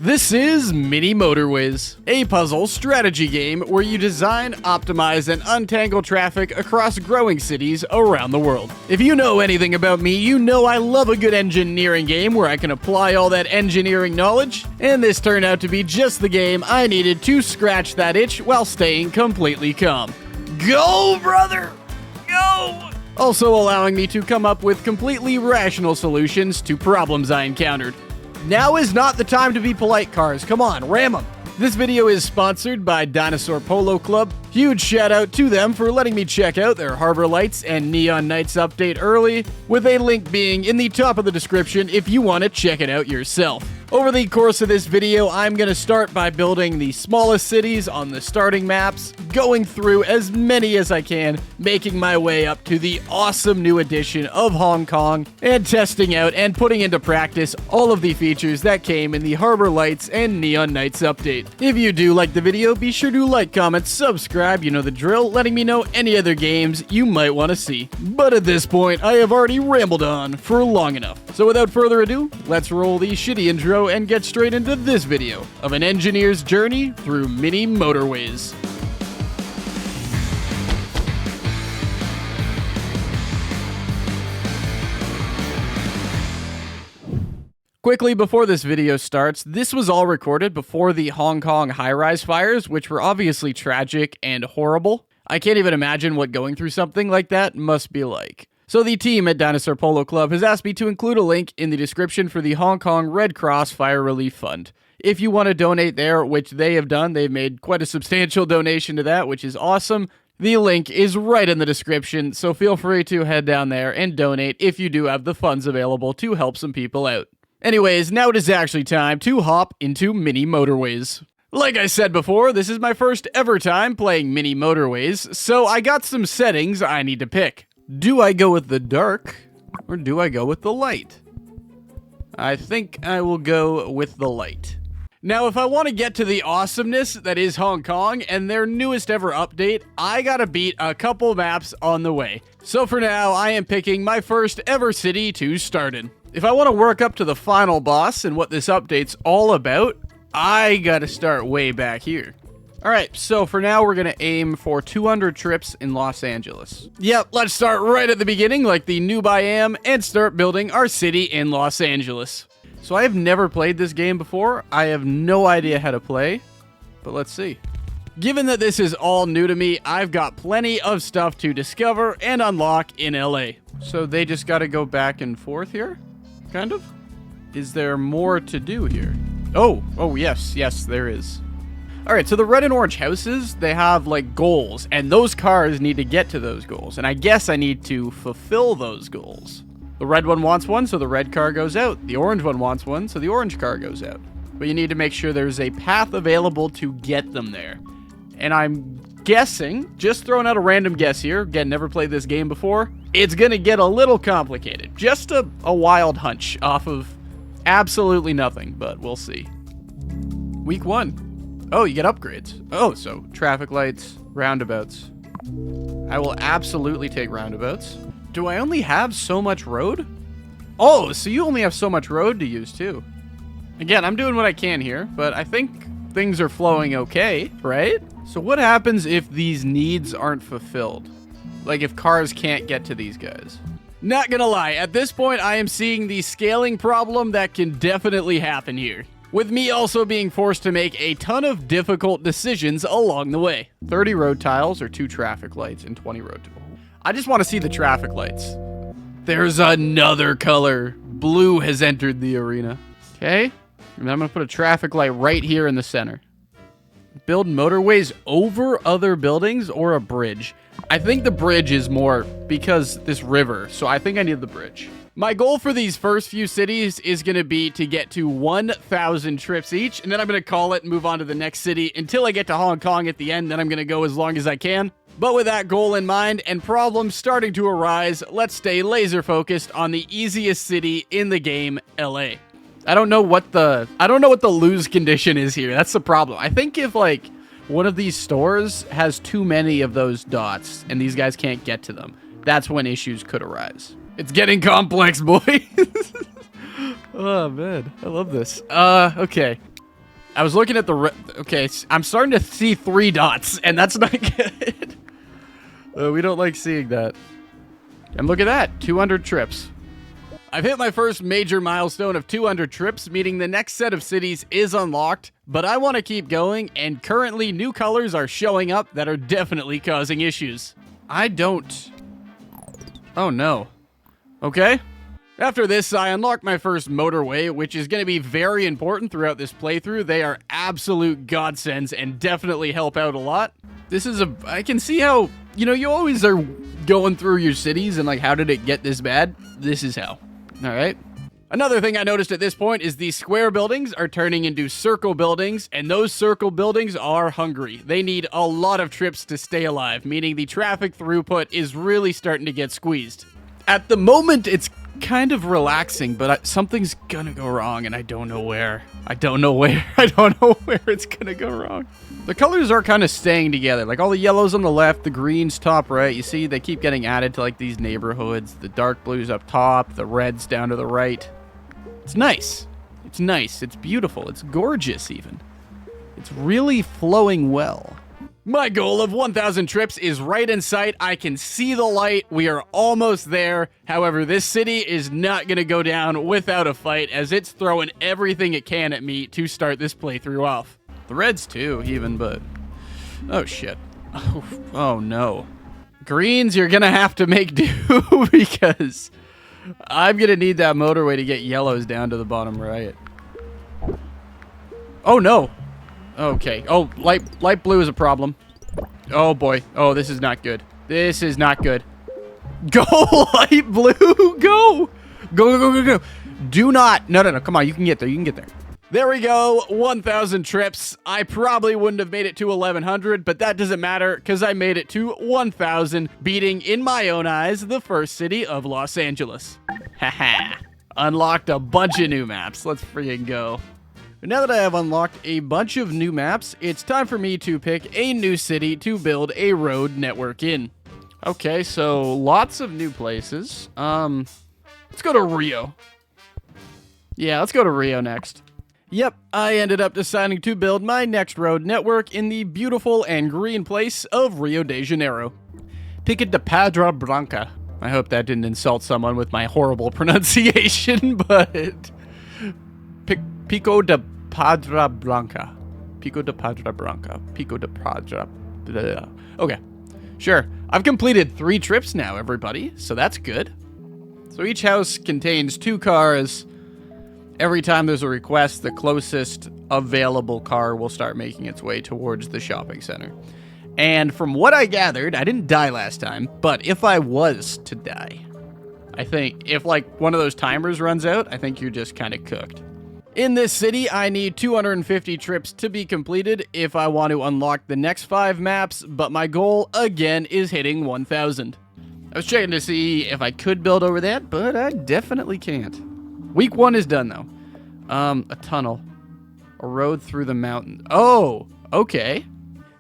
This is Mini Motorways, a puzzle strategy game where you design, optimize, and untangle traffic across growing cities around the world. If you know anything about me, you know I love a good engineering game where I can apply all that engineering knowledge, and this turned out to be just the game I needed to scratch that itch while staying completely calm. Go, brother! Go! Also allowing me to come up with completely rational solutions to problems I encountered. Now is not the time to be polite, cars. Come on, ram them. This video is sponsored by Dinosaur Polo Club. Huge shout out to them for letting me check out their Harbor Lights and Neon Nights update early, with a link being in the top of the description if you want to check it out yourself. Over the course of this video, I'm going to start by building the smallest cities on the starting maps, going through as many as I can, making my way up to the awesome new edition of Hong Kong, and testing out and putting into practice all of the features that came in the Harbor Lights and Neon Nights update. If you do like the video, be sure to like, comment, subscribe, you know the drill, letting me know any other games you might want to see. But at this point, I have already rambled on for long enough. So without further ado, let's roll the shitty intro and get straight into this video of an engineer's journey through Mini Motorways. Quickly before this video starts, this was all recorded before the Hong Kong high-rise fires, which were obviously tragic and horrible. I can't even imagine what going through something like that must be like. So the team at Dinosaur Polo Club has asked me to include a link in the description for the Hong Kong Red Cross Fire Relief Fund. If you want to donate there, which they have done, they've made quite a substantial donation to that, which is awesome. The link is right in the description, so feel free to head down there and donate if you do have the funds available to help some people out. Anyways, now it is actually time to hop into Mini Motorways. Like I said before, this is my first ever time playing Mini Motorways, so I got some settings I need to pick. Do I go with the dark, or do I go with the light? I think I will go with the light. Now, if I want to get to the awesomeness that is Hong Kong and their newest ever update, I gotta beat a couple maps on the way. So for now, I am picking my first ever city to start in. If I want to work up to the final boss and what this update's all about, I gotta start way back here. Alright, so for now we're gonna aim for 200 trips in Los Angeles. Yep, let's start right at the beginning like the noob I am and start building our city in Los Angeles. So I have never played this game before, I have no idea how to play, but let's see. Given that this is all new to me, I've got plenty of stuff to discover and unlock in LA. So they just gotta go back and forth here? Kind of? Is there more to do here? Oh, yes, there is. Alright, so the red and orange houses, they have, like, goals, and those cars need to get to those goals, and I guess I need to fulfill those goals. The red one wants one, so the red car goes out. The orange one wants one, so the orange car goes out. But you need to make sure there's a path available to get them there. And I'm guessing, just throwing out a random guess here, again, never played this game before, it's gonna get a little complicated. Just a wild hunch off of absolutely nothing, but we'll see. Week 1. Oh, you get upgrades. Oh, so traffic lights, roundabouts. I will absolutely take roundabouts. Do I only have so much road? Oh, so you only have so much road to use too. Again, I'm doing what I can here, but I think things are flowing okay, right? So what happens if these needs aren't fulfilled? Like if cars can't get to these guys? Not gonna lie, at this point I am seeing the scaling problem that can definitely happen here, with me also being forced to make a ton of difficult decisions along the way. 30 road tiles or 2 traffic lights and 20 road tiles. I just want to see the traffic lights. There's another color. Blue has entered the arena. Okay, and I'm gonna put a traffic light right here in the center. Build motorways over other buildings or a bridge. I think the bridge is more because this river, so I think I need the bridge. My goal for these first few cities is going to be to get to 1,000 trips each, and then I'm going to call it and move on to the next city until I get to Hong Kong at the end, then I'm going to go as long as I can. But with that goal in mind and problems starting to arise, let's stay laser focused on the easiest city in the game, LA. I don't know what the lose condition is here. That's the problem. I think if like one of these stores has too many of those dots and these guys can't get to them, that's when issues could arise. It's getting complex, boy. Oh, man. I love this. Okay. I was looking at the... Okay, I'm starting to see 3 dots, and that's not good. We don't like seeing that. And look at that, 200 trips. I've hit my first major milestone of 200 trips, meaning the next set of cities is unlocked, but I want to keep going, and currently new colors are showing up that are definitely causing issues. I don't... Oh no. Okay. After this, I unlocked my first motorway, which is going to be very important throughout this playthrough. They are absolute godsends and definitely help out a lot. This is a... I can see how, you know, you always are going through your cities and like, how did it get this bad? This is how. All right. Another thing I noticed at this point is these square buildings are turning into circle buildings, and those circle buildings are hungry. They need a lot of trips to stay alive, meaning the traffic throughput is really starting to get squeezed. At the moment, it's kind of relaxing, but something's gonna go wrong, and I don't know where. I don't know where it's gonna go wrong. The colors are kind of staying together. Like all the yellows on the left, the greens top right. You see, they keep getting added to like these neighborhoods. The dark blues up top, the reds down to the right. It's nice. It's nice. It's beautiful. It's gorgeous even. It's really flowing well. My goal of 1,000 trips is right in sight. I can see the light. We are almost there. However, this city is not going to go down without a fight, as it's throwing everything it can at me to start this playthrough off. The reds too, even, but... Oh, shit. Oh, no. Greens, you're going to have to make do, because I'm going to need that motorway to get yellows down to the bottom right. Oh, no. Okay. Oh, light blue is a problem. Oh, boy. Oh, this is not good. This is not good. Go, light blue! Go! Go. Do not... No. Come on, you can get there. You can get there. There we go, 1,000 trips. I probably wouldn't have made it to 1,100, but that doesn't matter because I made it to 1,000, beating, in my own eyes, the first city of Los Angeles. Haha. Unlocked a bunch of new maps. Let's freaking go. Now that I have unlocked a bunch of new maps, it's time for me to pick a new city to build a road network in. Okay, so lots of new places. Let's go to Rio. Yeah, let's go to Rio next. Yep, I ended up deciding to build my next road network in the beautiful and green place of Rio de Janeiro. Pico de Pedra Branca. I hope that didn't insult someone with my horrible pronunciation, but... Pico de Pedra Branca. Pico de Pedra Branca. Pico de Pedra... Okay, sure. I've completed 3 trips now, everybody, so that's good. So each house contains 2 cars... Every time there's a request, the closest available car will start making its way towards the shopping center. And from what I gathered, I didn't die last time, but if I was to die, I think if like one of those timers runs out, I think you're just kind of cooked. In this city, I need 250 trips to be completed if I want to unlock the next 5 maps, but my goal, again, is hitting 1,000. I was checking to see if I could build over that, but I definitely can't. Week 1 is done, though. A tunnel. A road through the mountain. Oh, okay.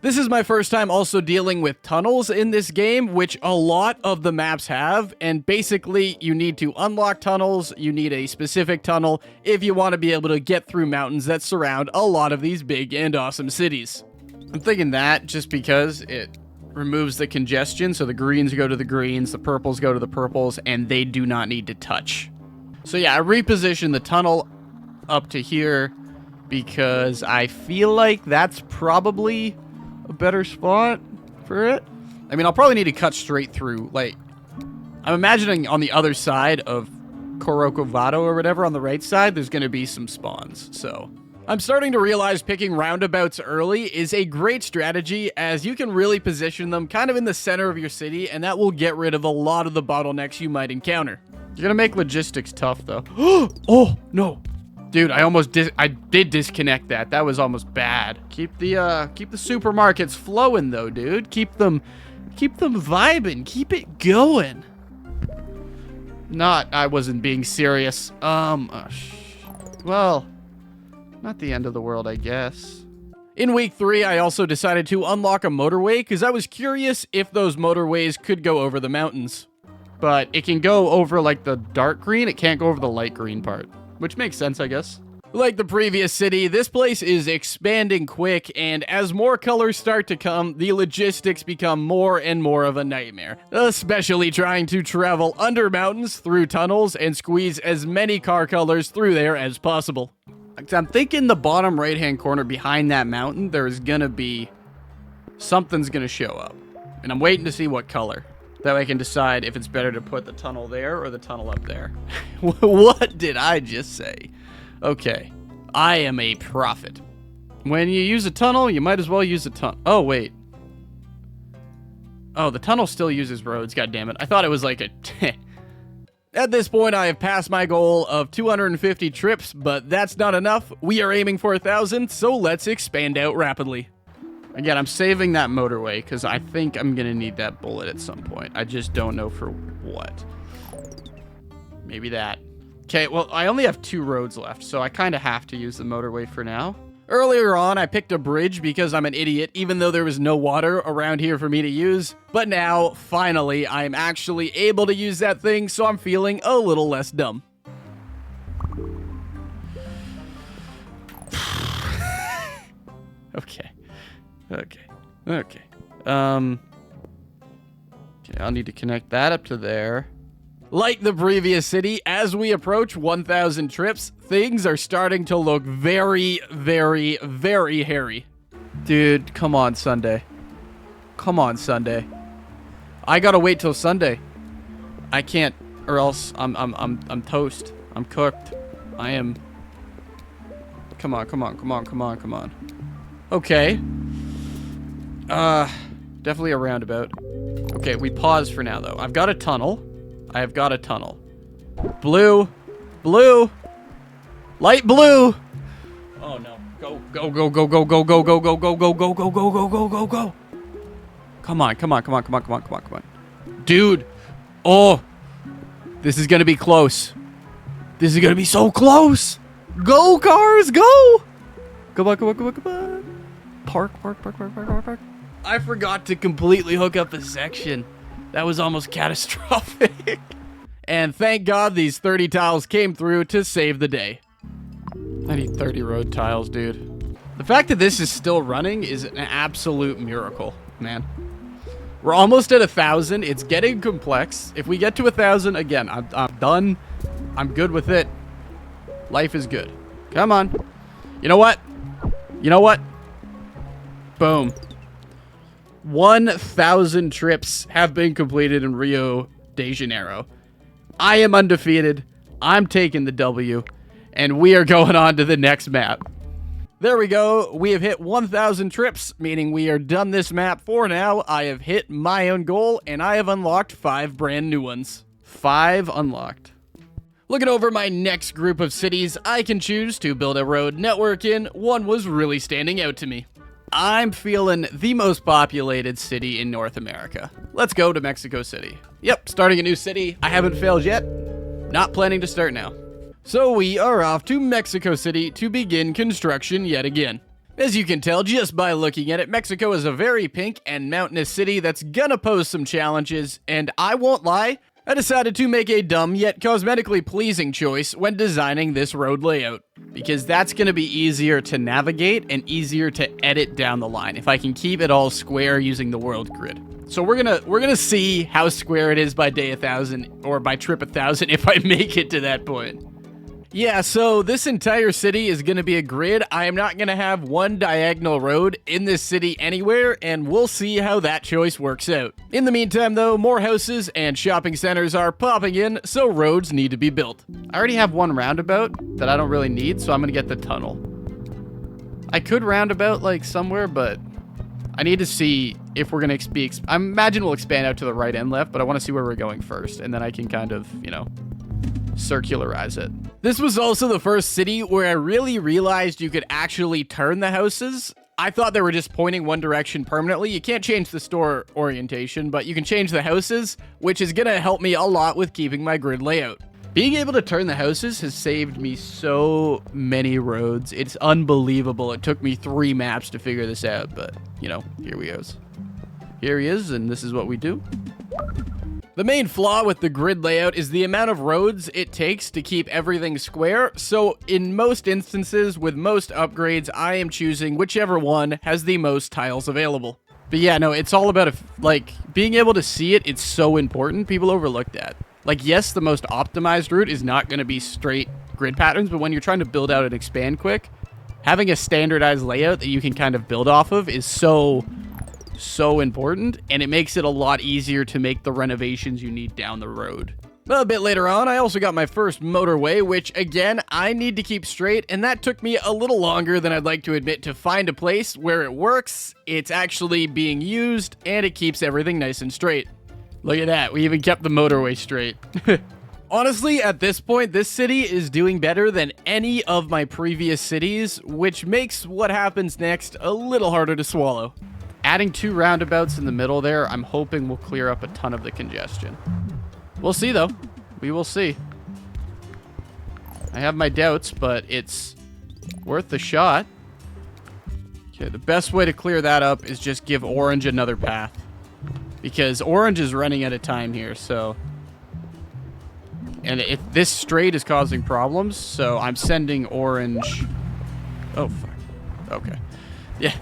This is my first time also dealing with tunnels in this game, which a lot of the maps have, and basically you need to unlock tunnels, you need a specific tunnel if you want to be able to get through mountains that surround a lot of these big and awesome cities. I'm thinking that just because it removes the congestion, so the greens go to the greens, the purples go to the purples, and they do not need to touch. So yeah, I repositioned the tunnel up to here because I feel like that's probably a better spot for it. I mean, I'll probably need to cut straight through. Like, I'm imagining on the other side of Corcovado or whatever, on the right side, there's going to be some spawns. So I'm starting to realize picking roundabouts early is a great strategy, as you can really position them kind of in the center of your city, and that will get rid of a lot of the bottlenecks you might encounter. You're gonna make logistics tough, though. Oh, no. Dude, I did disconnect that. That was almost bad. Keep the supermarkets flowing, though, dude. Keep them vibing. Keep it going. I wasn't being serious. Well, not the end of the world, I guess. In week 3, I also decided to unlock a motorway because I was curious if those motorways could go over the mountains. But it can go over, like, the dark green. It can't go over the light green part, which makes sense, I guess. Like the previous city, this place is expanding quick, and as more colors start to come, the logistics become more and more of a nightmare. Especially trying to travel under mountains, through tunnels, and squeeze as many car colors through there as possible. I'm thinking the bottom right-hand corner behind that mountain, there's gonna be... something's gonna show up. And I'm waiting to see what color. That way I can decide if it's better to put the tunnel there or the tunnel up there. What did I just say? Okay, I am a prophet. When you use a tunnel, you might as well use a tunnel. Oh, wait. Oh, the tunnel still uses roads, goddammit. I thought it was like a... At this point, I have passed my goal of 250 trips, but that's not enough. We are aiming for 1,000, so let's expand out rapidly. Again, I'm saving that motorway, because I think I'm going to need that bullet at some point. I just don't know for what. Maybe that. Okay, well, I only have 2 roads left, so I kind of have to use the motorway for now. Earlier on, I picked a bridge because I'm an idiot, even though there was no water around here for me to use. But now, finally, I'm actually able to use that thing, so I'm feeling a little less dumb. Okay. Okay, I'll need to connect that up to there. Like the previous city, as we approach 1,000 trips, things are starting to look very, very, very hairy. Dude, come on, Sunday. Come on, Sunday. I gotta wait till Sunday. I can't, or else I'm toast. I'm cooked. I am. Come on. Okay. Definitely a roundabout. Okay, we pause for now, though. I've got a tunnel. I have got a tunnel. Blue. Light blue. Oh, no. Go. Come on. Dude. Oh. This is going to be close. This is going to be so close. Go, cars, go. Come on. Park. I forgot to completely hook up a section. That was almost catastrophic. And thank God these 30 tiles came through to save the day. I need 30 road tiles, dude. The fact that this is still running is an absolute miracle, man. We're almost at 1,000. It's getting complex. If we get to 1,000, again, I'm done. I'm good with it. Life is good. Come on. You know what? Boom. 1,000 trips have been completed in Rio de Janeiro. I am undefeated. I'm taking the W. And we are going on to the next map. There we go. We have hit 1,000 trips, meaning we are done this map for now. I have hit my own goal, and I have unlocked 5 brand new ones. 5 unlocked. Looking over my next group of cities, I can choose to build a road network in. One was really standing out to me. I'm feeling the most populated city in North America. Let's go to Mexico City. Yep, starting a new city. I haven't failed yet. Not planning to start now. So we are off to Mexico City to begin construction yet again. As you can tell just by looking at it, Mexico is a very pink and mountainous city that's gonna pose some challenges, and I won't lie, I decided to make a dumb yet cosmetically pleasing choice when designing this road layout, because that's going to be easier to navigate and easier to edit down the line if I can keep it all square using the world grid. So we're gonna see how square it is by day 1,000 or by trip 1,000 if I make it to that point. Yeah, so this entire city is going to be a grid. I am not going to have one diagonal road in this city anywhere, and we'll see how that choice works out. In the meantime, though, more houses and shopping centers are popping in, so roads need to be built. I already have one roundabout that I don't really need, so I'm going to get the tunnel. I could roundabout, like, somewhere, but I need to see if we're going to I imagine we'll expand out to the right and left, but I want to see where we're going first, and then I can kind of, you know, circularize it. This was also the first city where I really realized you could actually turn the houses. I thought they were just pointing one direction permanently. You can't change the store orientation, but you can change the houses, which is gonna help me a lot with keeping my grid layout. Being able to turn the houses has saved me so many roads. It's unbelievable. It took me 3 maps to figure this out, but, you know, here he is, and this is what we do. The main flaw with the grid layout is the amount of roads it takes to keep everything square, so in most instances, with most upgrades, I am choosing whichever one has the most tiles available. But yeah, no, it's all about, like, being able to see it, it's so important. People overlook that. Like, yes, the most optimized route is not going to be straight grid patterns, but when you're trying to build out and expand quick, having a standardized layout that you can kind of build off of is so important, and it makes it a lot easier to make the renovations you need down the road. A bit later on, I also got my first motorway, which, again, I need to keep straight, and that took me a little longer than I'd like to admit to find a place where it works, it's actually being used, and it keeps everything nice and straight. Look at that, we even kept the motorway straight. Honestly, at this point, this city is doing better than any of my previous cities, which makes what happens next a little harder to swallow. Adding 2 roundabouts in the middle there, I'm hoping will clear up a ton of the congestion. We'll see, though. We will see. I have my doubts, but it's worth the shot. Okay, the best way to clear that up is just give Orange another path. Because Orange is running out of time here, so... And if this straight is causing problems, so I'm sending Orange... Oh, fuck. Okay. Yeah.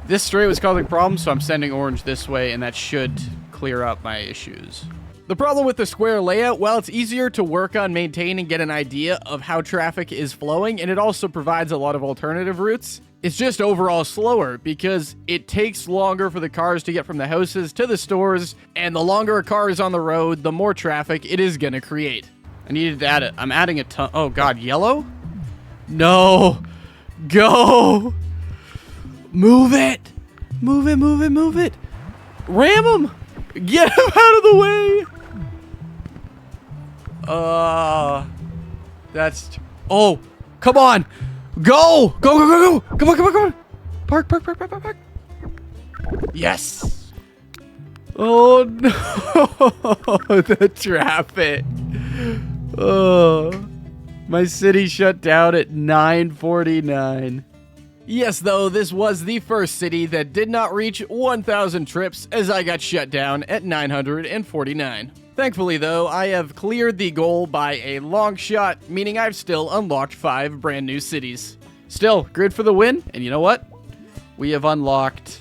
This straight was causing problems, so I'm sending Orange this way, and that should clear up my issues. The problem with the square layout, well, it's easier to work on, maintain, and get an idea of how traffic is flowing, and it also provides a lot of alternative routes. It's just overall slower, because it takes longer for the cars to get from the houses to the stores, and the longer a car is on the road, the more traffic it is going to create. I needed to add it. I'm adding a ton. Oh, God, yellow? No. Go. Move it. Move it, move it, move it. Ram him. Get him out of the way. That's... Oh, come on. Go. Go, go, go, go. Come on, come on, come on. Park, park, park, park, park, park. Yes. Oh, no. The traffic. Oh. My city shut down at 9:49. Yes, though, this was the first city that did not reach 1,000 trips as I got shut down at 949. Thankfully, though, I have cleared the goal by a long shot, meaning I've still unlocked 5 brand new cities. Still, grid for the win, and you know what? We have unlocked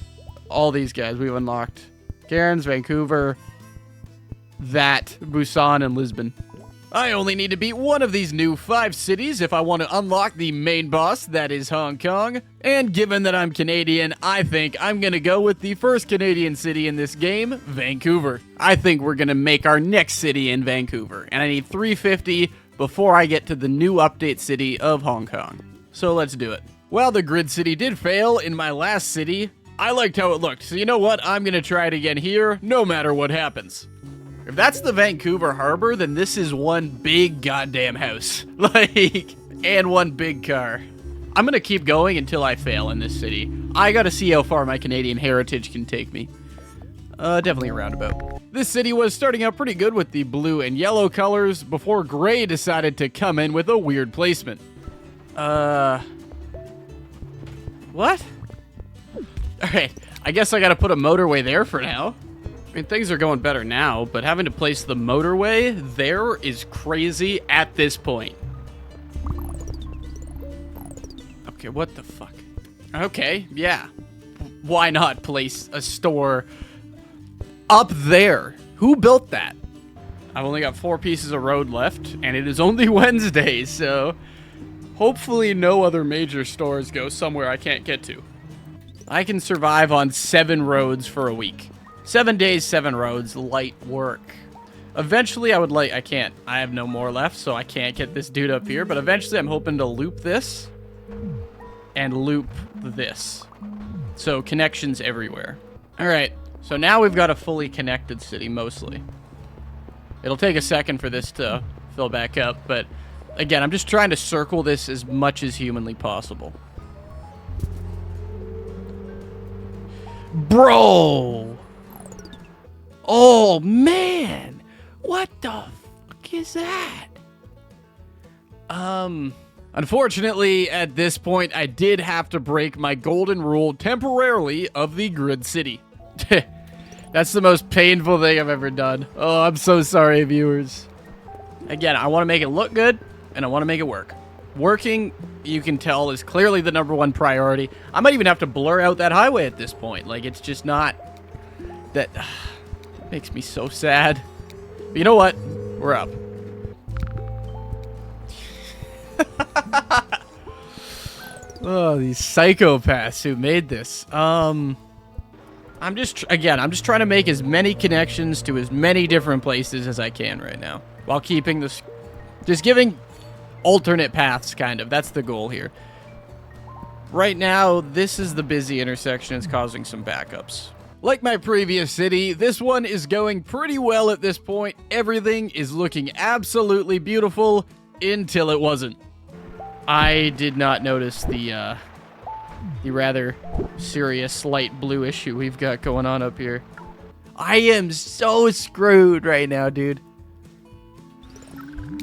all these guys. We've unlocked Cairns, Vancouver, Busan, and Lisbon. I only need to beat one of these new 5 cities if I want to unlock the main boss, that is Hong Kong. And given that I'm Canadian, I think I'm going to go with the first Canadian city in this game, Vancouver. I think we're going to make our next city in Vancouver, and I need 350 before I get to the new update city of Hong Kong. So let's do it. While the grid city did fail in my last city, I liked how it looked, so you know what? I'm going to try it again here, no matter what happens. If that's the Vancouver Harbor, then this is one big goddamn house. Like, and one big car. I'm gonna keep going until I fail in this city. I gotta see how far my Canadian heritage can take me. Definitely a roundabout. This city was starting out pretty good with the blue and yellow colors before gray decided to come in with a weird placement. What? Alright, I guess I gotta put a motorway there for now. I mean, things are going better now, but having to place the motorway there is crazy at this point. Okay, what the fuck? Okay, yeah. Why not place a store up there? Who built that? I've only got 4 pieces of road left, and it is only Wednesday, so hopefully no other major stores go somewhere I can't get to. I can survive on 7 roads for a week. 7 days, 7 roads, light work. Eventually, I can't. I have no more left, so I can't get this dude up here. But eventually, I'm hoping to loop this and loop this. So, connections everywhere. All right, so now we've got a fully connected city, mostly. It'll take a second for this to fill back up, but again, I'm just trying to circle this as much as humanly possible. Bro! Oh, man! What the fuck is that? Unfortunately, at this point, I did have to break my golden rule temporarily of the grid city. That's the most painful thing I've ever done. Oh, I'm so sorry, viewers. Again, I want to make it look good, and I want to make it work. Working, you can tell, is clearly the #1 priority. I might even have to blur out that highway at this point. Like, it's just not... That it makes me so sad. But you know what? We're up. Oh, these psychopaths who made this. I'm just trying to make as many connections to as many different places as I can right now, while keeping this, just giving alternate paths, kind of. That's the goal here. Right now, this is the busy intersection. It's causing some backups. Like my previous city, this one is going pretty well at this point. Everything is looking absolutely beautiful until it wasn't. I did not notice the rather serious light blue issue we've got going on up here. I am so screwed right now, dude.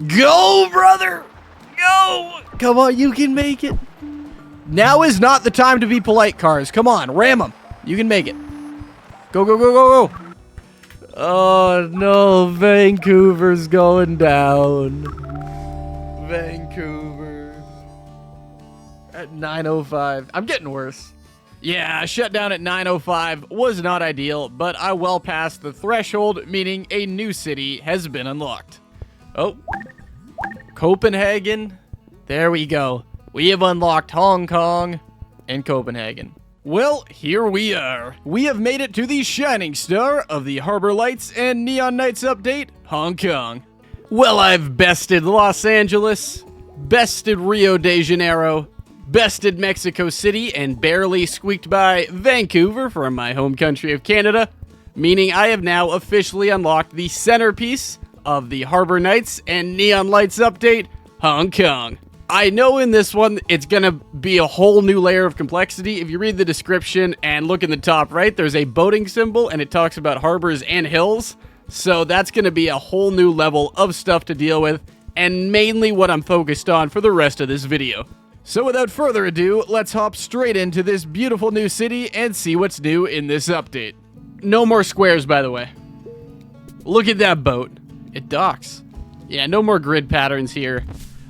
Go, brother! Go! Come on, you can make it. Now is not the time to be polite, cars. Come on, ram them. You can make it. Go, go, go, go, go. Oh, no. Vancouver's going down. Vancouver. At 9:05. I'm getting worse. Yeah, shutdown at 9:05 was not ideal, but I well passed the threshold, meaning a new city has been unlocked. Oh. Copenhagen. There we go. We have unlocked Hong Kong and Copenhagen. Well, here we are. We have made it to the shining star of the Harbor Lights and Neon Nights update, Hong Kong. Well, I've bested Los Angeles, bested Rio de Janeiro, bested Mexico City, and barely squeaked by Vancouver from my home country of Canada, meaning I have now officially unlocked the centerpiece of the Harbor Nights and Neon Lights update, Hong Kong. I know in this one, it's going to be a whole new layer of complexity. If you read the description and look in the top right, there's a boating symbol, and it talks about harbors and hills. So that's going to be a whole new level of stuff to deal with, and mainly what I'm focused on for the rest of this video. So without further ado, let's hop straight into this beautiful new city and see what's new in this update. No more squares, by the way. Look at that boat. It docks. Yeah, no more grid patterns here.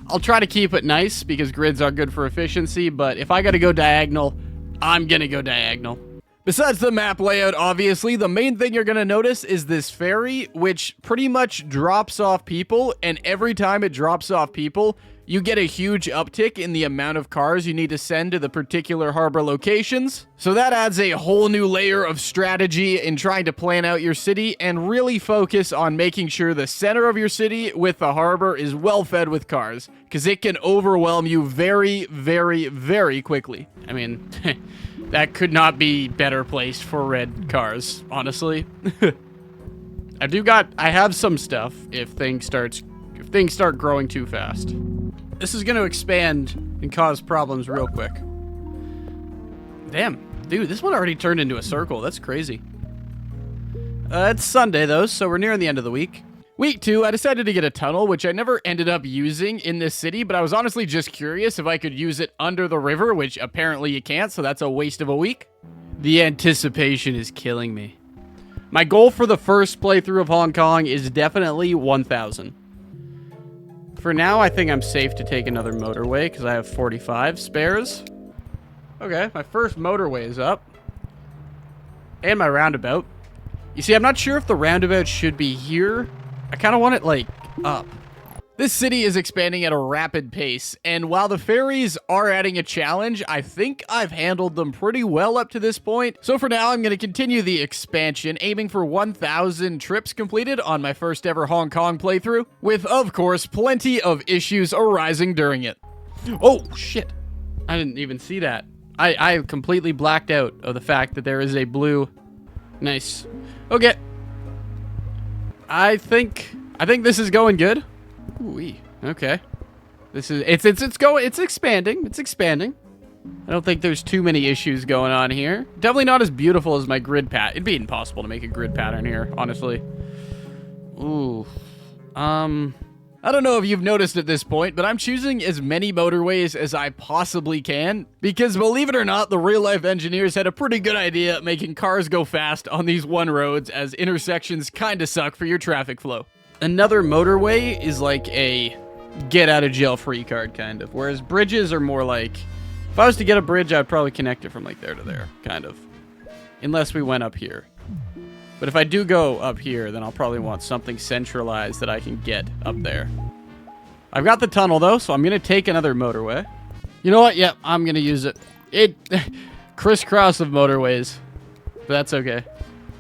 I'll try to keep it nice because grids are good for efficiency, but if I gotta go diagonal, I'm gonna go diagonal. Besides the map layout, obviously, the main thing you're gonna notice is this ferry, which pretty much drops off people, and every time it drops off people, you get a huge uptick in the amount of cars you need to send to the particular harbor locations. So that adds a whole new layer of strategy in trying to plan out your city and really focus on making sure the center of your city with the harbor is well fed with cars, because it can overwhelm you very, very, very quickly. I mean, that could not be better placed for red cars, honestly. I have some stuff if things start growing too fast. This is going to expand and cause problems real quick. Damn. Dude, this one already turned into a circle. That's crazy. It's Sunday, though, so we're nearing the end of the week. Week 2, I decided to get a tunnel, which I never ended up using in this city, but I was honestly just curious if I could use it under the river, which apparently you can't, so that's a waste of a week. The anticipation is killing me. My goal for the first playthrough of Hong Kong is definitely 1,000. For now, I think I'm safe to take another motorway because I have 45 spares. Okay, my first motorway is up. And my roundabout. You see, I'm not sure if the roundabout should be here. I kind of want it, like, up. This city is expanding at a rapid pace, and while the ferries are adding a challenge, I think I've handled them pretty well up to this point. So for now, I'm going to continue the expansion, aiming for 1,000 trips completed on my first ever Hong Kong playthrough, with, of course, plenty of issues arising during it. Oh, shit. I didn't even see that. I completely blacked out of the fact that there is a blue... Nice. Okay. I think this is going good. Ooh-wee. Okay. It's expanding. It's expanding. I don't think there's too many issues going on here. Definitely not as beautiful as my grid pattern. It'd be impossible to make a grid pattern here, honestly. Ooh. I don't know if you've noticed at this point, but I'm choosing as many motorways as I possibly can, because believe it or not, the real-life engineers had a pretty good idea at making cars go fast on these one roads, as intersections kinda suck for your traffic flow. Another motorway is like a get-out-of-jail-free card, kind of, whereas bridges are more like, if I was to get a bridge, I'd probably connect it from like there to there, kind of, unless we went up here. But if I do go up here, then I'll probably want something centralized that I can get up there. I've got the tunnel, though, so I'm going to take another motorway. You know what? Yep, I'm going to use it. Crisscross of motorways. But that's okay.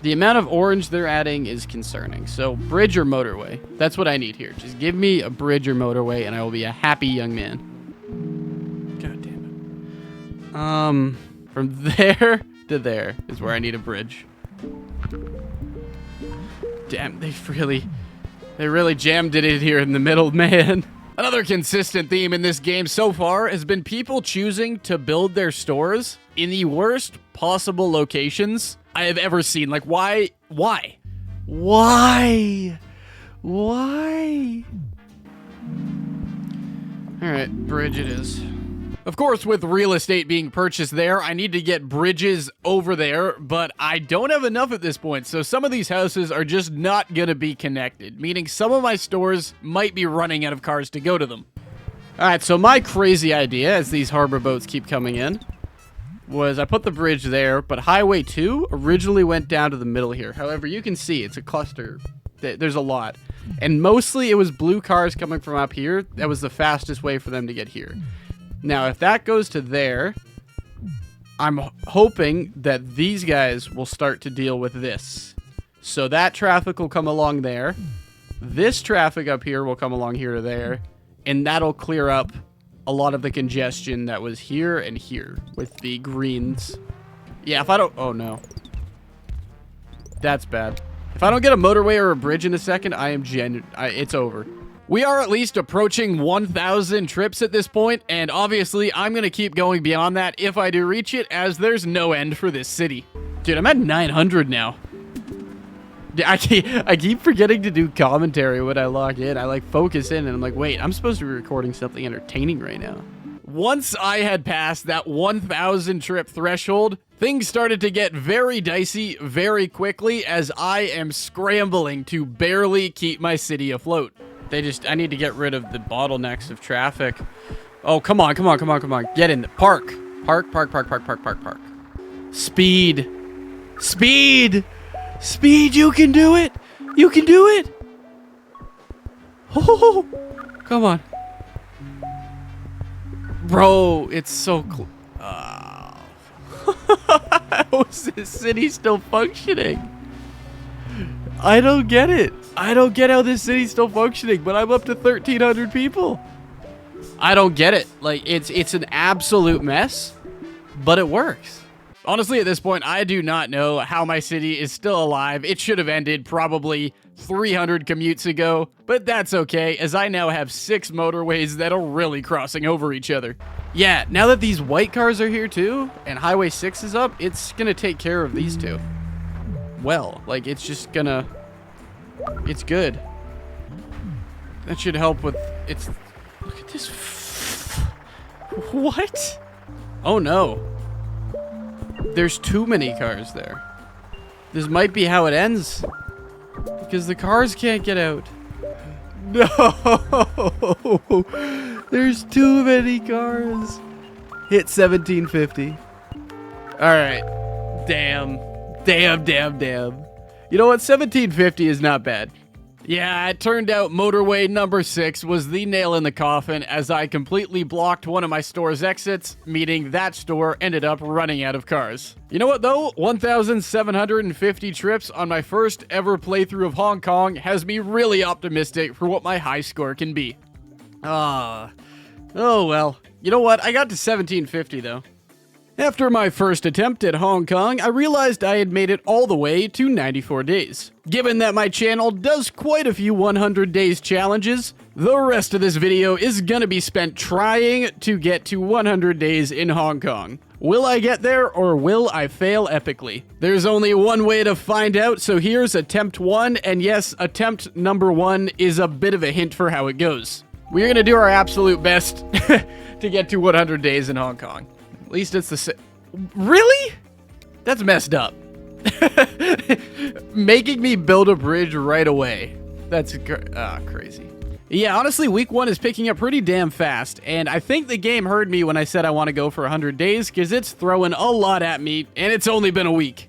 The amount of orange they're adding is concerning. So, bridge or motorway. That's what I need here. Just give me a bridge or motorway, and I will be a happy young man. God damn it. From there to there is where I need a bridge. Damn, they really jammed it in here in the middle, man. Another consistent theme in this game so far has been people choosing to build their stores in the worst possible locations I have ever seen. Like, why? Why? Why? Why? All right, bridge it is. Of course, with real estate being purchased there, I need to get bridges over there, but I don't have enough at this point, so some of these houses are just not gonna be connected, meaning some of my stores might be running out of cars to go to them. Alright, so my crazy idea, as these harbor boats keep coming in, was I put the bridge there, but Highway 2 originally went down to the middle here. However, you can see it's a cluster. There's a lot. And mostly it was blue cars coming from up here. That was the fastest way for them to get here. Now, if that goes to there, I'm hoping that these guys will start to deal with this. So that traffic will come along there. This traffic up here will come along here to there. And that'll clear up a lot of the congestion that was here and here with the greens. Yeah, if I don't... Oh, no. That's bad. If I don't get a motorway or a bridge in a second, it's over. We are at least approaching 1,000 trips at this point, and obviously I'm going to keep going beyond that if I do reach it, as there's no end for this city. Dude, I'm at 900 now. I keep forgetting to do commentary when I log in. I like focus in and I'm like, wait, I'm supposed to be recording something entertaining right now. Once I had passed that 1,000 trip threshold, things started to get very dicey very quickly, as I am scrambling to barely keep my city afloat. I need to get rid of the bottlenecks of traffic. Oh, come on, come on, come on, come on. Get in. Park. Park, park, park, park, park, park, park. Speed. Speed. Speed, you can do it. You can do it. Oh, come on. Bro, it's so close. How is this city still functioning? I don't get it. I don't get how this city's still functioning, but I'm up to 1,300 people. I don't get it. Like, it's an absolute mess, but it works. Honestly, at this point, I do not know how my city is still alive. It should have ended probably 300 commutes ago, but that's okay, as I now have 6 motorways that are really crossing over each other. Yeah, now that these white cars are here too, and Highway 6 is up, it's gonna take care of these two. Well, like, it's just gonna... It's good. That should help with... Look at this... What? Oh no. There's too many cars there. This might be how it ends. Because the cars can't get out. No! There's too many cars. Hit 1750. Alright. Damn. Damn, damn, damn. You know what? 1750 is not bad. Yeah, it turned out motorway number 6 was the nail in the coffin, as I completely blocked one of my store's exits, meaning that store ended up running out of cars. You know what though? 1,750 trips on my first ever playthrough of Hong Kong has me really optimistic for what my high score can be. Oh well. You know what? I got to 1750 though. After my first attempt at Hong Kong, I realized I had made it all the way to 94 days. Given that my channel does quite a few 100 days challenges, the rest of this video is gonna be spent trying to get to 100 days in Hong Kong. Will I get there, or will I fail epically? There's only one way to find out, so here's attempt 1, and yes, attempt number 1 is a bit of a hint for how it goes. We're gonna do our absolute best to get to 100 days in Hong Kong. At least it's the same. Really? That's messed up. Making me build a bridge right away. That's crazy. Yeah, honestly, week 1 is picking up pretty damn fast, and I think the game heard me when I said I want to go for 100 days, because it's throwing a lot at me, and it's only been a week.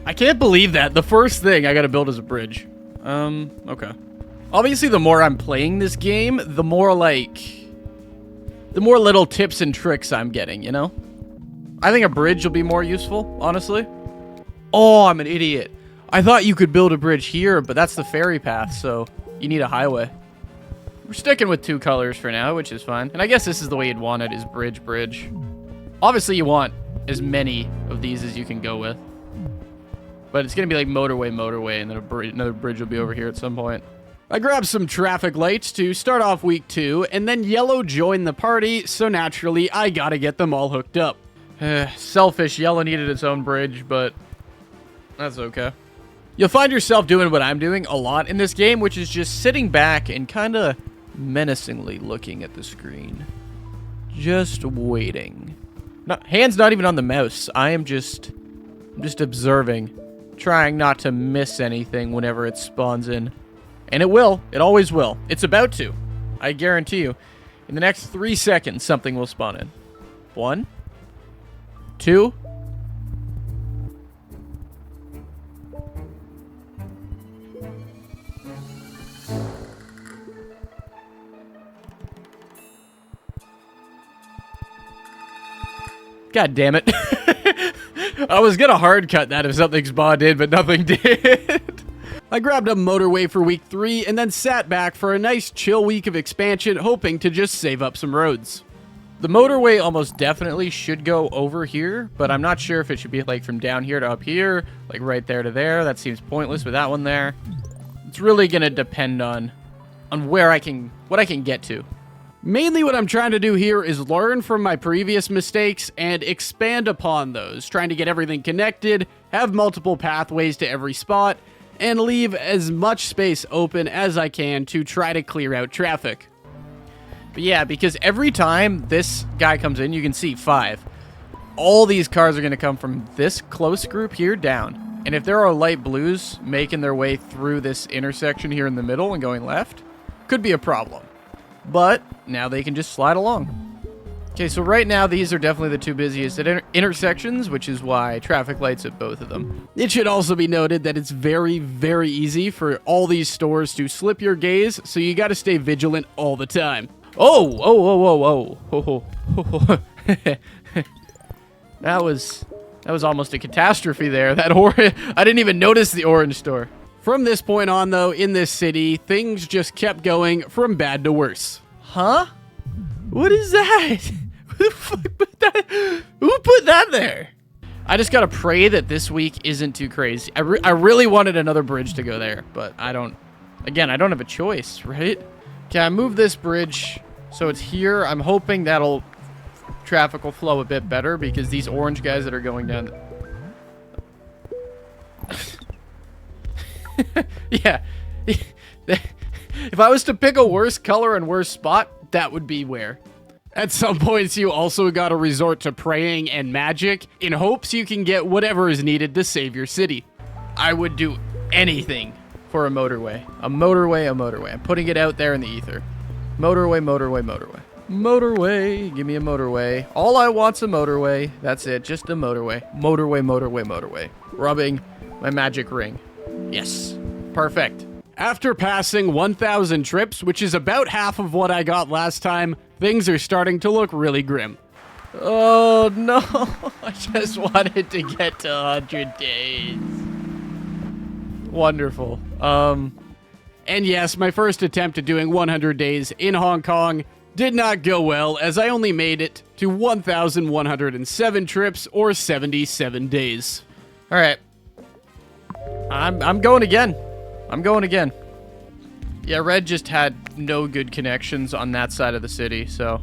I can't believe that. The first thing I gotta build is a bridge. Okay. Obviously, the more I'm playing this game, the more little tips and tricks I'm getting, you know? I think a bridge will be more useful, honestly. Oh, I'm an idiot. I thought you could build a bridge here, but that's the ferry path, so you need a highway. We're sticking with 2 colors for now, which is fine. And I guess this is the way you'd want it, is bridge, bridge. Obviously, you want as many of these as you can go with. But it's going to be like motorway, motorway, and then another bridge will be over here at some point. I grabbed some traffic lights to start off week 2, and then yellow joined the party, so naturally, I gotta get them all hooked up. Selfish, yellow needed its own bridge, but that's okay. You'll find yourself doing what I'm doing a lot in this game, which is just sitting back and kind of menacingly looking at the screen. Just waiting. Hands not even on the mouse. I'm just observing, trying not to miss anything whenever it spawns in. And it will. It always will. It's about to. I guarantee you. In the next 3 seconds, something will spawn in. 1, 2. God damn it. I was gonna hard cut that if something spawned in, but nothing did. I grabbed a motorway for week 3 and then sat back for a nice chill week of expansion, hoping to just save up some roads. The motorway almost definitely should go over here, but I'm not sure if it should be like from down here to up here, like right there to there. That seems pointless with that one there. It's really gonna depend on what I can get to. Mainly what I'm trying to do here is learn from my previous mistakes and expand upon those, trying to get everything connected, have multiple pathways to every spot, and leave as much space open as I can to try to clear out traffic. But yeah, because every time this guy comes in, you can see 5. All these cars are going to come from this close group here down. And if there are light blues making their way through this intersection here in the middle and going left, could be a problem. But now they can just slide along. Okay, so right now these are definitely the 2 busiest intersections, which is why traffic lights at both of them. It should also be noted that it's very, very easy for all these stores to slip your gaze, so you got to stay vigilant all the time. Oh. That was almost a catastrophe there. I didn't even notice the orange store. From this point on, though, in this city, things just kept going from bad to worse. Huh? What is that? Who the fuck put that? Who put that there? I just gotta pray that this week isn't too crazy. I really wanted another bridge to go there, but I don't have a choice, right? Okay, I moved this bridge so it's here. I'm hoping traffic will flow a bit better because these orange guys that are going down... Yeah. If I was to pick a worse color and worse spot, that would be where. At some points, you also gotta resort to praying and magic in hopes you can get whatever is needed to save your city. I would do anything for a motorway. A motorway, a motorway. I'm putting it out there in the ether. Motorway, motorway, motorway. Motorway, give me a motorway. All I want's a motorway. That's it, just a motorway. Motorway, motorway, motorway. Rubbing my magic ring. Yes, perfect. After passing 1,000 trips, which is about half of what I got last time, things are starting to look really grim. Oh no, I just wanted to get to 100 days. Wonderful. And yes, my first attempt at doing 100 days in Hong Kong did not go well, as I only made it to 1,107 trips or 77 days. All right. I'm going again. I'm going again. Yeah, Red just had no good connections on that side of the city, so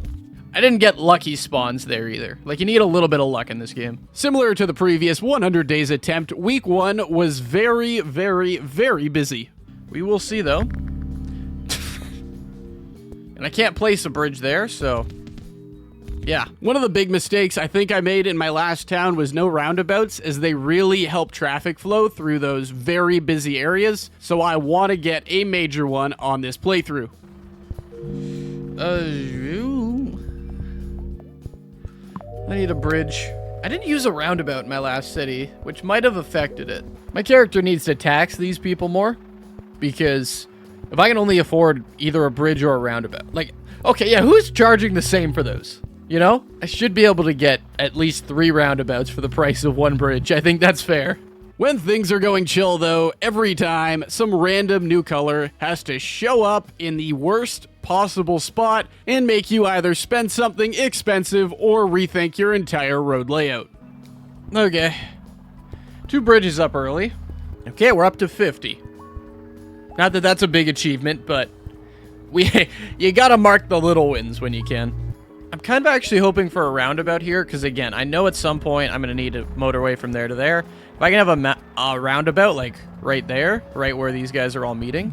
I didn't get lucky spawns there either. Like, you need a little bit of luck in this game. Similar to the previous 100 days attempt, week 1 was very, very, very busy. We will see, though. And I can't place a bridge there, so yeah. One of the big mistakes I think I made in my last town was no roundabouts, as they really help traffic flow through those very busy areas. So I want to get a major one on this playthrough. I need a bridge. I didn't use a roundabout in my last city, which might have affected it. My character needs to tax these people more, because if I can only afford either a bridge or a roundabout, like, okay, yeah, who's charging the same for those? You know, I should be able to get at least 3 roundabouts for the price of 1 bridge. I think that's fair. When things are going chill, though, every time some random new color has to show up in the worst possible spot and make you either spend something expensive or rethink your entire road layout. Okay. 2 bridges up early. Okay, we're up to 50. Not that that's a big achievement, but you gotta mark the little wins when you can. I'm kind of actually hoping for a roundabout here, because again, I know at some point I'm going to need a motorway from there to there. If I can have a roundabout, like right there, right where these guys are all meeting,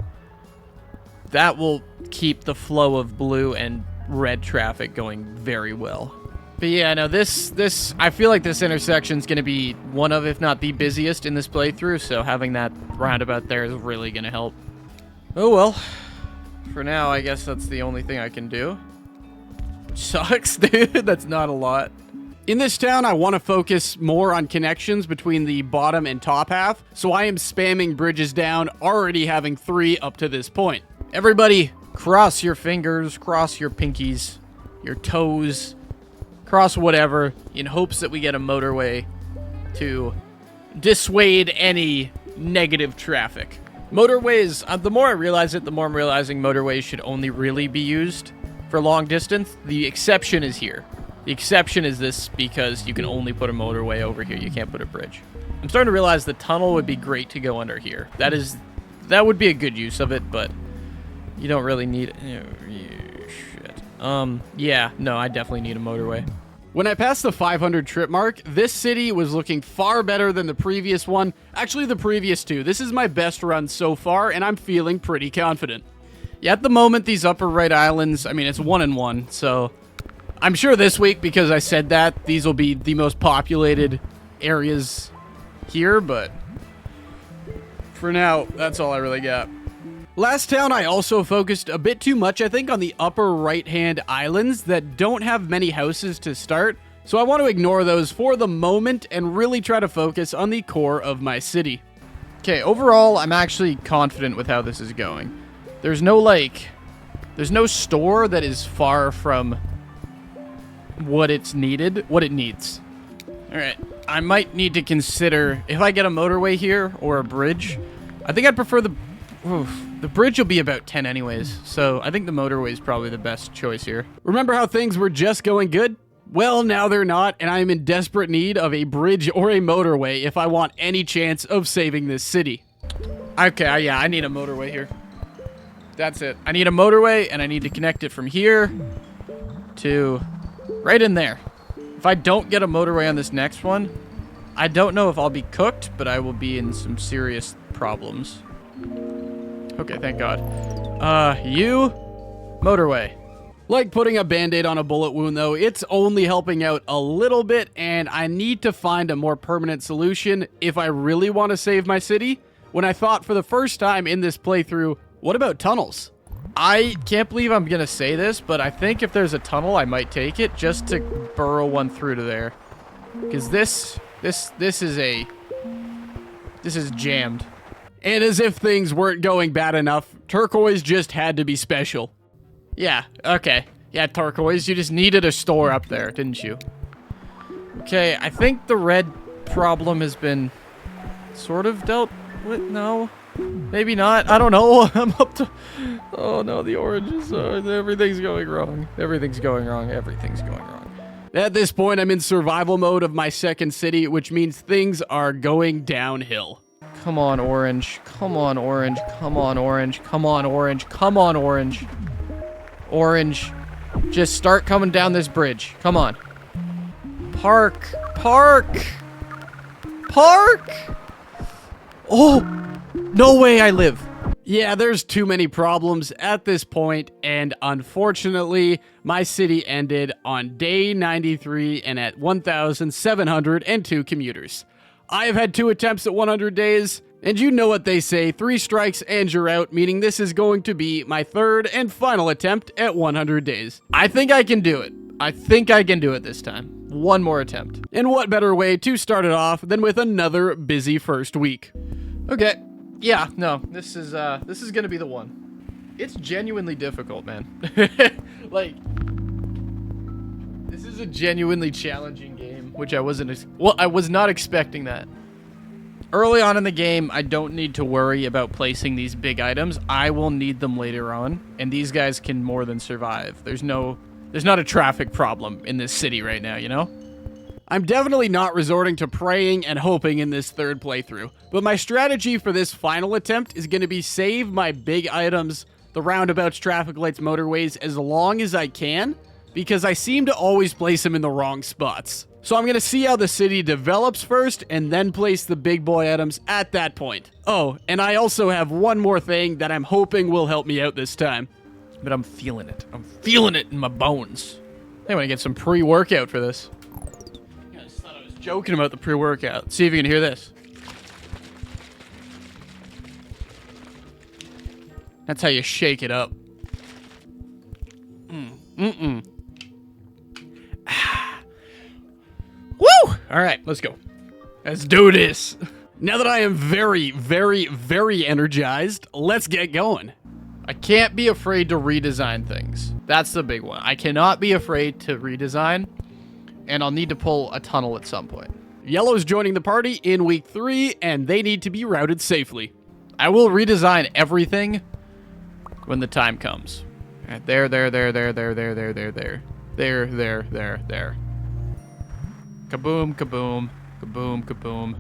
that will keep the flow of blue and red traffic going very well. But yeah, no, this I feel like this intersection is going to be one of, if not the busiest in this playthrough, so having that roundabout there is really going to help. Oh well, for now, I guess that's the only thing I can do. Sucks, dude. That's not a lot. In this town, I want to focus more on connections between the bottom and top half, so I am spamming bridges down, already having 3 up to this point. Everybody, cross your fingers, cross your pinkies, your toes, cross whatever, in hopes that we get a motorway to dissuade any negative traffic. Motorways, the more I realize it, the more I'm realizing motorways should only really be used for long distance. The exception is here. The exception is this, because you can only put a motorway over here. You can't put a bridge. I'm starting to realize the tunnel would be great to go under here. That would be a good use of it, but you don't really need it. Shit. Yeah, no, I definitely need a motorway. When I passed the 500 trip mark, this city was looking far better than the previous one. Actually, the previous 2. This is my best run so far, and I'm feeling pretty confident. Yeah, at the moment, these upper right islands, I mean, it's 1 and 1, so I'm sure this week, because I said that, these will be the most populated areas here, but for now, that's all I really got. Last town, I also focused a bit too much, I think, on the upper right-hand islands that don't have many houses to start, so I want to ignore those for the moment and really try to focus on the core of my city. Okay, overall, I'm actually confident with how this is going. There's no store that is far from what it needs. All right, I might need to consider if I get a motorway here or a bridge. I think I'd prefer the bridge will be about 10 anyways, so I think the motorway is probably the best choice here. Remember how things were just going good? Well, now they're not, and I am in desperate need of a bridge or a motorway if I want any chance of saving this city. Okay, yeah, I need a motorway here. That's it. I need a motorway, and I need to connect it from here to right in there. If I don't get a motorway on this next one, I don't know if I'll be cooked, but I will be in some serious problems. Okay, thank God. Motorway. Like putting a band-aid on a bullet wound, though, it's only helping out a little bit, and I need to find a more permanent solution if I really want to save my city. When I thought for the first time in this playthrough, what about tunnels? I can't believe I'm going to say this, but I think if there's a tunnel, I might take it just to burrow one through to there. Because this is jammed. And as if things weren't going bad enough, turquoise just had to be special. Yeah, okay. Yeah, turquoise, you just needed a store up there, didn't you? Okay, I think the red problem has been sort of dealt with. No. Maybe not. I don't know. I'm up to... Oh no, the oranges. Everything's going wrong. Everything's going wrong. Everything's going wrong. At this point, I'm in survival mode of my second city, which means things are going downhill. Come on, orange. Come on, orange. Come on, orange. Come on, orange. Come on, orange. Orange. Just start coming down this bridge. Come on. Park. Park. Park. Oh, no way I live. Yeah, there's too many problems at this point, and unfortunately, my city ended on day 93 and at 1,702 commuters. I have had 2 attempts at 100 days, and you know what they say, 3 strikes and you're out, meaning this is going to be my 3rd and final attempt at 100 days. I think I can do it. I think I can do it this time. One more attempt. And what better way to start it off than with another busy first week? Okay. Yeah, no, this is gonna be the one. It's genuinely difficult, man. Like, this is a genuinely challenging game, which I was not expecting that. Early on in the game, I don't need to worry about placing these big items. I will need them later on, and these guys can more than survive. There's not a traffic problem in this city right now, you know? I'm definitely not resorting to praying and hoping in this 3rd playthrough, but my strategy for this final attempt is going to be save my big items, the roundabouts, traffic lights, motorways, as long as I can, because I seem to always place them in the wrong spots. So I'm going to see how the city develops first, and then place the big boy items at that point. Oh, and I also have one more thing that I'm hoping will help me out this time. But I'm feeling it. I'm feeling it in my bones. I want to get some pre-workout for this. Joking about the pre-workout. See if you can hear this. That's how you shake it up. Woo! All right, let's go. Let's do this. Now that I am very, very, very energized, let's get going. I can't be afraid to redesign things. That's the big one. I cannot be afraid to redesign. And I'll need to pull a tunnel at some point. Yellow's joining the party in week 3, and they need to be routed safely. I will redesign everything when the time comes. Right, there. Kaboom, kaboom, kaboom, kaboom.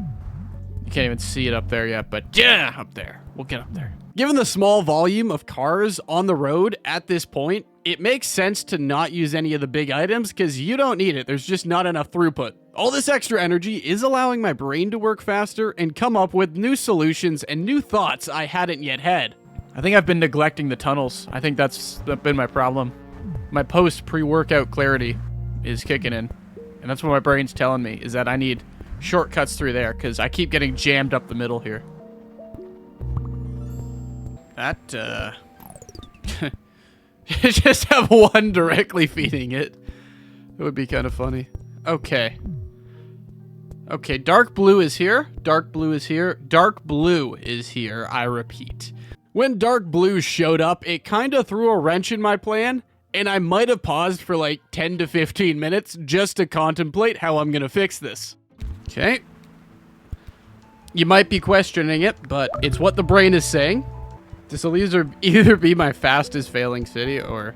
You can't even see it up there yet, but yeah, up there. We'll get up there. Given the small volume of cars on the road at this point, it makes sense to not use any of the big items because you don't need it. There's just not enough throughput. All this extra energy is allowing my brain to work faster and come up with new solutions and new thoughts I hadn't yet had. I think I've been neglecting the tunnels. I think that's been my problem. My post-pre-workout clarity is kicking in. And that's what my brain's telling me, is that I need shortcuts through there because I keep getting jammed up the middle here. That, just have one directly feeding it. It would be kind of funny. Okay. Okay, dark blue is here. Dark blue is here. Dark blue is here, I repeat. When dark blue showed up, it kind of threw a wrench in my plan, and I might have paused for like 10 to 15 minutes just to contemplate how I'm going to fix this. Okay. You might be questioning it, but it's what the brain is saying. This will either be my fastest failing city or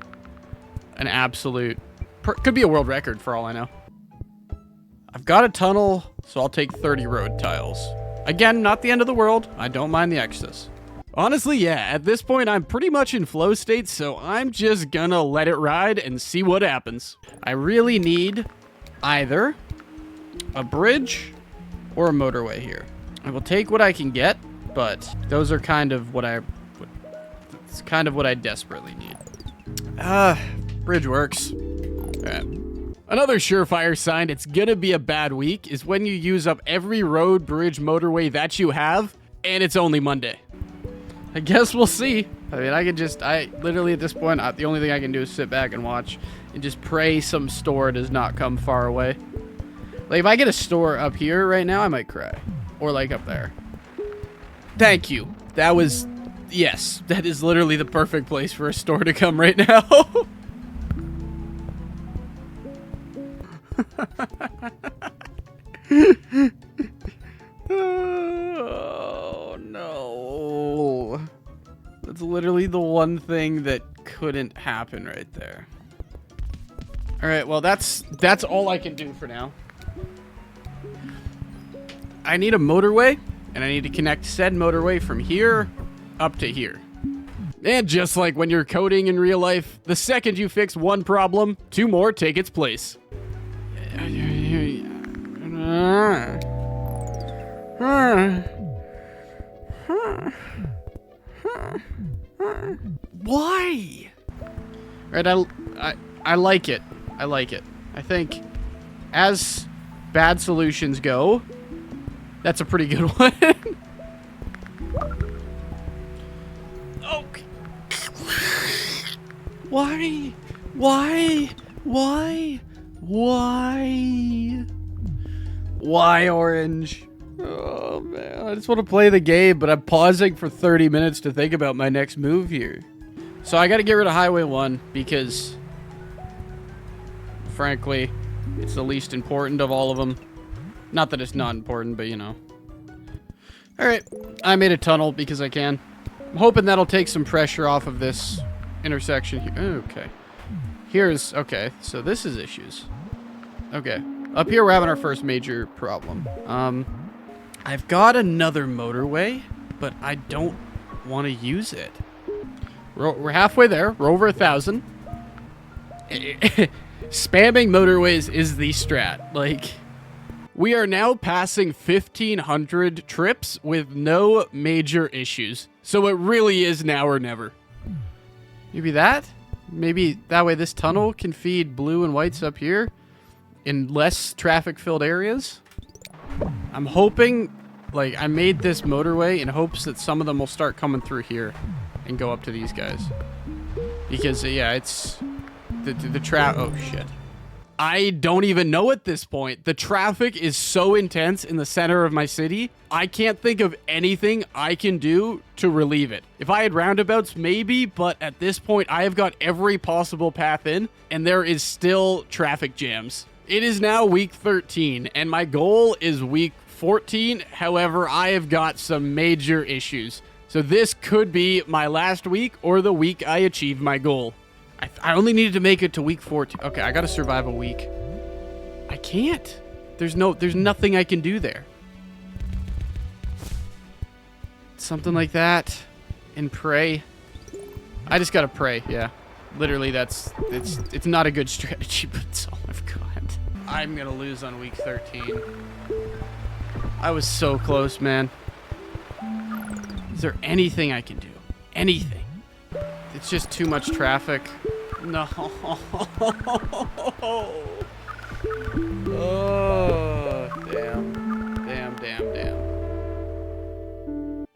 an absolute... could be a world record for all I know. I've got a tunnel, so I'll take 30 road tiles. Again, not the end of the world. I don't mind the excess. Honestly, yeah, at this point, I'm pretty much in flow state, so I'm just gonna let it ride and see what happens. I really need either a bridge or a motorway here. I will take what I can get, but those are kind of what it's kind of what I desperately need. Bridge works. Alright. Another surefire sign it's gonna be a bad week is when you use up every road, bridge, motorway that you have, and it's only Monday. I guess we'll see. I mean, I literally at this point, the only thing I can do is sit back and watch and just pray some store does not come far away. Like, if I get a store up here right now, I might cry. Or, like, up there. Thank you. That was... Yes, that is literally the perfect place for a store to come right now. Oh, no. literally the one thing that couldn't happen right there. All right, well, that's all I can do for now. I need a motorway, and I need to connect said motorway from here up to here. And just like when you're coding in real life, the second you fix one problem, two more take its place. Why? Right, I like it. I like it. I think as bad solutions go, that's a pretty good one. Okay. Why? Why? Why? Why? Why, Orange? Oh, man. I just want to play the game, but I'm pausing for 30 minutes to think about my next move here. So I got to get rid of Highway 1 because, frankly, it's the least important of all of them. Not that it's not important, but you know. Alright, I made a tunnel because I can. I'm hoping that'll take some pressure off of this intersection here. Okay. Here's, okay, so this is issues. Okay. Up here we're having our first major problem. I've got another motorway, but I don't want to use it. We're halfway there. We're over 1,000. Spamming motorways is the strat. Like, we are now passing 1,500 trips with no major issues. So it really is now or never. Maybe that? Maybe that way this tunnel can feed blue and whites up here in less traffic-filled areas. I'm hoping, like, I made this motorway in hopes that some of them will start coming through here and go up to these guys. Because, yeah, it's the oh, shit. I don't even know at this point. The traffic is so intense in the center of my city. I can't think of anything I can do to relieve it. If I had roundabouts, maybe, but at this point, I have got every possible path in, and there is still traffic jams. It is now week 13, and my goal is week 14. However, I have got some major issues. So this could be my last week or the week I achieve my goal. I only needed to make it to week 14. Okay, I gotta survive a week. I can't. There's nothing I can do there. Something like that. And pray. I just gotta pray, yeah. Literally, it's not a good strategy, but it's all I've got. I'm gonna lose on week 13. I was so close, man. Is there anything I can do? Anything? It's just too much traffic. No. Oh, damn. Damn, damn, damn.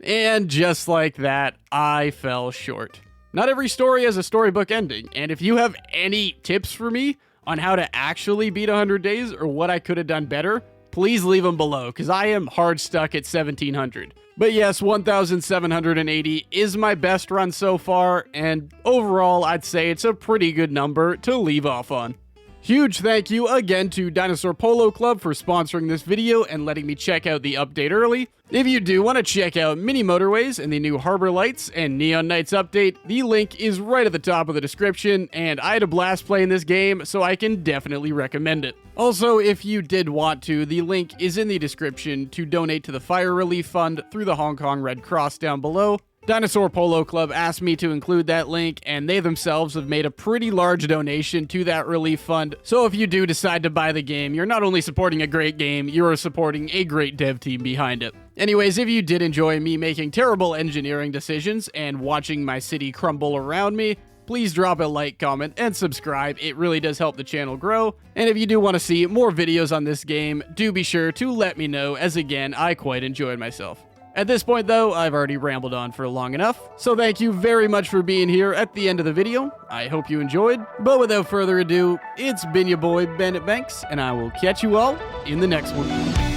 And just like that, I fell short. Not every story has a storybook ending, and if you have any tips for me on how to actually beat 100 days or what I could have done better, please leave them below, because I am hard stuck at 1,700. But yes, 1,780 is my best run so far, and overall, I'd say it's a pretty good number to leave off on. Huge thank you again to Dinosaur Polo Club for sponsoring this video and letting me check out the update early. If you do want to check out Mini Motorways and the new Harbor Lights and Neon Nights update, the link is right at the top of the description, and I had a blast playing this game, so I can definitely recommend it. Also, if you did want to, the link is in the description to donate to the Fire Relief Fund through the Hong Kong Red Cross down below. Dinosaur Polo Club asked me to include that link, and they themselves have made a pretty large donation to that relief fund. So if you do decide to buy the game, you're not only supporting a great game, you're supporting a great dev team behind it. Anyways, if you did enjoy me making terrible engineering decisions and watching my city crumble around me, please drop a like, comment, and subscribe. It really does help the channel grow. And if you do want to see more videos on this game, do be sure to let me know, as again, I quite enjoyed myself. At this point, though, I've already rambled on for long enough, so thank you very much for being here at the end of the video. I hope you enjoyed, but without further ado, it's been your boy, Bennett Banks, and I will catch you all in the next one.